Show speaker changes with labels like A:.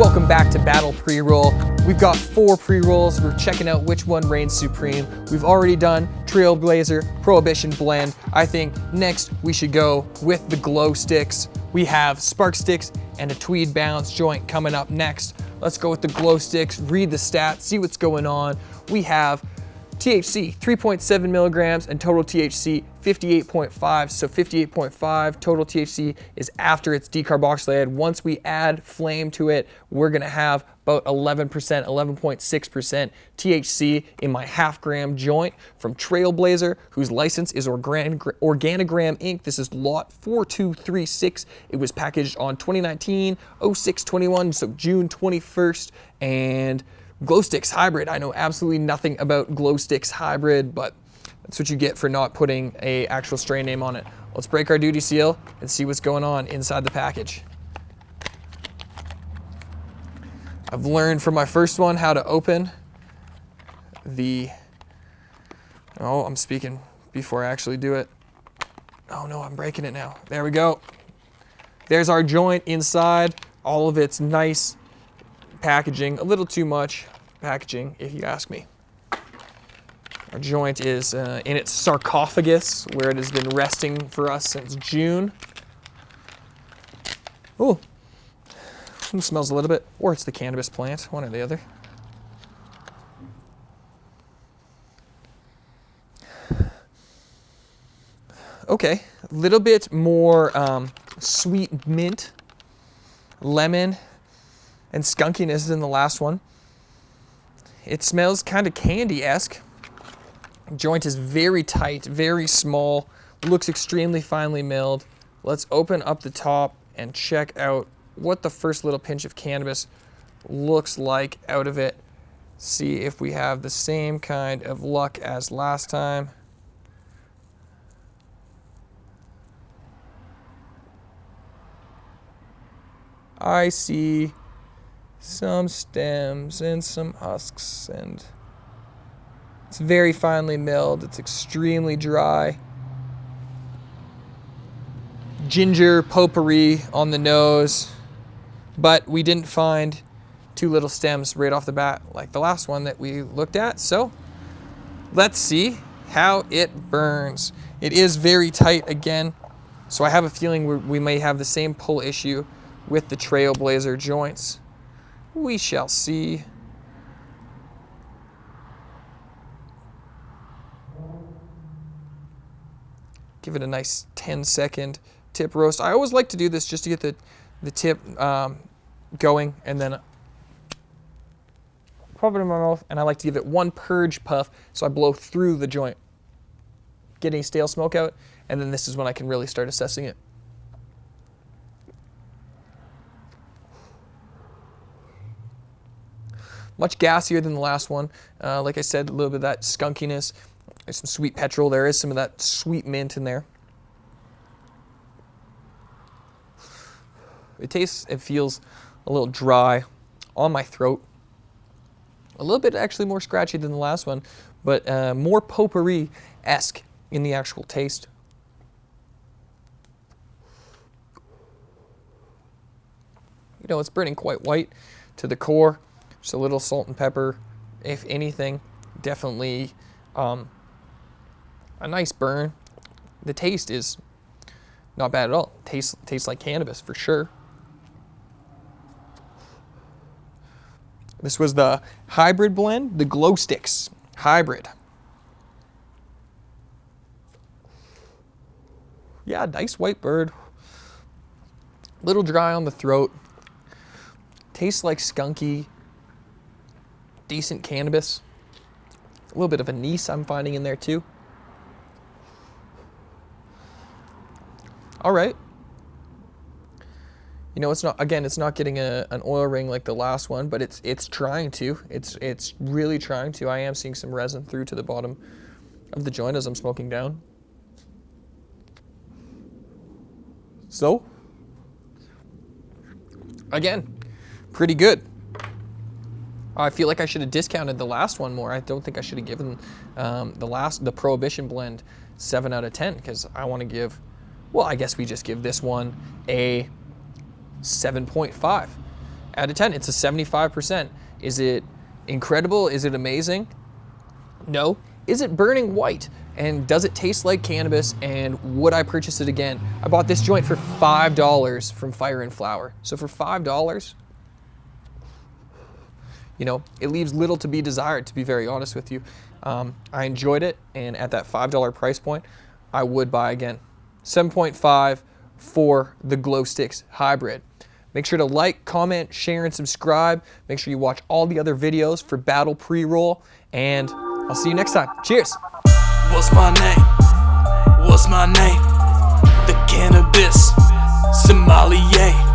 A: Welcome back to Battle Pre-roll. We've got 4 pre-rolls. We're checking out which one reigns supreme. We've already done Trailblazer, Prohibition Blend. I think next we should go with the Glow Stix. We have Spark Sticks and a Tweed Bounce joint coming up next. Let's go with the Glow Stix, read the stats, see what's going on. We have THC 3.7 milligrams and total THC 58.5. So 58.5 total THC is after it's decarboxylated. Once we add flame to it, we're gonna have about 11%, 11.6% THC in my half-gram joint from Trailblazer, whose license is Organogram Inc. This is lot 4236. It was packaged on 2019-06-21, so June 21st, and Glow Stix Hybrid. I know absolutely nothing about Glow Stix Hybrid, but that's what you get for not putting an actual strain name on it. Let's break our duty seal and see what's going on inside the package. I've learned from my first one how to open the, oh, I'm speaking before I actually do it. Oh no, I'm breaking it now. There we go. There's our joint inside. All of its nice packaging, a little too much packaging if you ask me. Our joint is in its sarcophagus where it has been resting for us since June. Oh, it smells a little bit, or it's the cannabis plant, one or the other. Okay, a little bit more sweet mint, lemon, and skunkiness than the last one. It smells kind of candy-esque. Joint is very tight, very small, looks extremely finely milled. Let's open up the top and check out what the first little pinch of cannabis looks like out of it. See if we have the same kind of luck as last time. I see some stems and some husks, and it's very finely milled. It's extremely dry. Ginger potpourri on the nose, but we didn't find 2 little stems right off the bat like the last one that we looked at. So let's see how it burns. It is very tight again, so I have a feeling we may have the same pull issue with the Trailblazer joints. We shall see. Give it a nice 10-second tip roast. I always like to do this just to get the tip going, and then pop it in my mouth, and I like to give it 1 purge puff, so I blow through the joint, get any stale smoke out, and then this is when I can really start assessing it. Much gassier than the last one. Like I said, a little bit of that skunkiness. There's some sweet petrol. There is some of that sweet mint in there. It feels a little dry on my throat. A little bit actually more scratchy than the last one, but more potpourri-esque in the actual taste. You know, it's burning quite white to the core. Just a little salt and pepper, if anything. Definitely a nice burn. The taste is not bad at all. Tastes like cannabis for sure. This was the hybrid blend, the Glow Stix Hybrid. Yeah, nice white bird. Little dry on the throat. Tastes like skunky. Decent cannabis. A little bit of anise I'm finding in there too. All right. You know, it's not getting an oil ring like the last one, but it's trying to. It's really trying to. I am seeing some resin through to the bottom of the joint as I'm smoking down. So, again, pretty good. I feel like I should have discounted the last one more. I don't think I should have given the Prohibition blend 7 out of 10, because I want to give, well, I guess we just give this one a 7.5. out of 10. It's a 75%. Is it incredible? Is it amazing? No. Is it burning white? And does it taste like cannabis? And would I purchase it again? I bought this joint for $5 from Fire and Flower. So for $5, you know, it leaves little to be desired, to be very honest with you. I enjoyed it, and at that $5 price point, I would buy again. 7.5 for the Glow Stix Hybrid. Make sure to like, comment, share, and subscribe. Make sure you watch all the other videos for Battle Pre-roll, and I'll see you next time. Cheers.
B: What's my name? What's my name? The Cannabis Sommelier.